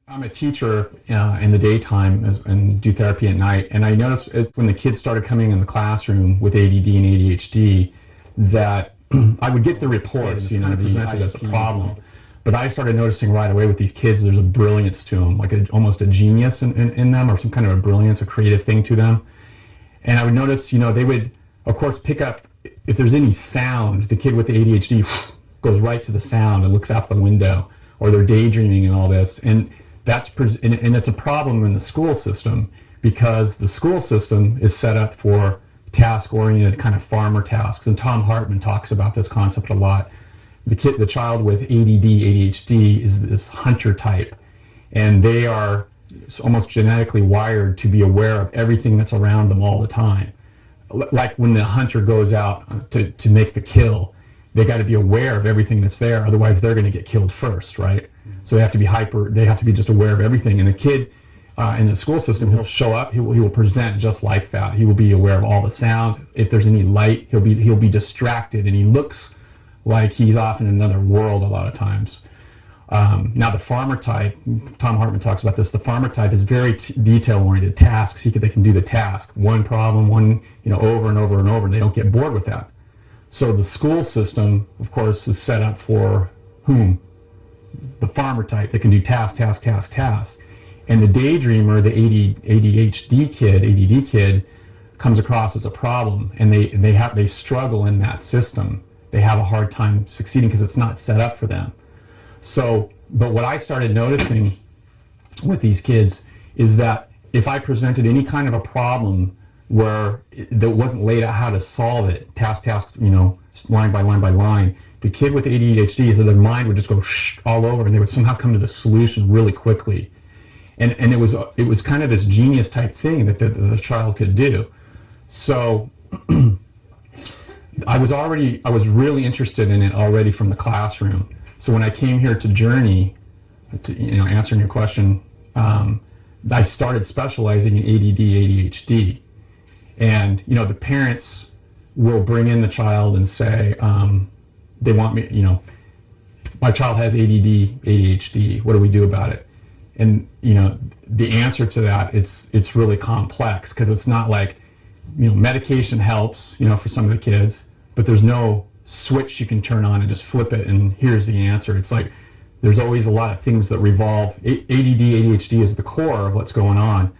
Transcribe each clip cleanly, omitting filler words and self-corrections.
I'm a teacher in the daytime and do therapy at night, and I noticed when the kids started coming in the classroom with ADD and ADHD that I would get the reports, presented as a problem. But I started noticing right away with these kids, there's a brilliance to them, like almost a genius in them, or some kind of a brilliance, a creative thing to them. And I would notice, they would, of course, pick up, if there's any sound, the kid with the ADHD goes right to the sound and looks out the window, or they're daydreaming and all this. And it's a problem in the school system, because the school system is set up for task-oriented kind of farmer tasks. And Tom Hartman talks about this concept a lot. The child with ADD, ADHD is this hunter type, and they are almost genetically wired to be aware of everything that's around them all the time. Like when the hunter goes out to make the kill, they got to be aware of everything that's there, otherwise they're going to get killed first, right? So they have to be just aware of everything. And the kid in the school system, he'll show up, he will present just like that. He will be aware of all the sound. If there's any light, he'll be distracted, and he looks like he's off in another world a lot of times. Now the farmer type, Tom Hartman talks about this, the farmer type is very detail-oriented tasks. They can do the task, one problem, over and over and over, and they don't get bored with that. So the school system, of course, is set up for whom? The farmer type that can do task. And the daydreamer, the ADD kid, comes across as a problem, and they struggle in that system. They have a hard time succeeding because it's not set up for them. So, but what I started noticing with these kids is that if I presented any kind of a problem that wasn't laid out how to solve it, task, line by line, the kid with ADHD, their mind would just go all over, and they would somehow come to the solution really quickly. And it was kind of this genius type thing that the child could do. So I was really interested in it already from the classroom. So when I came here to Journey, answering your question, I started specializing in ADD, ADHD. And, the parents will bring in the child and say, they want me, my child has ADD, ADHD, what do we do about it? And, the answer to that, it's really complex, because it's not like, medication helps, for some of the kids, but there's no switch you can turn on and just flip it and here's the answer. It's like there's always a lot of things that revolve. ADD, ADHD is the core of what's going on,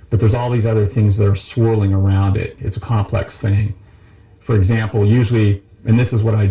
but there's all these other things that are swirling around it. It's a complex thing. For example, usually, and this is what I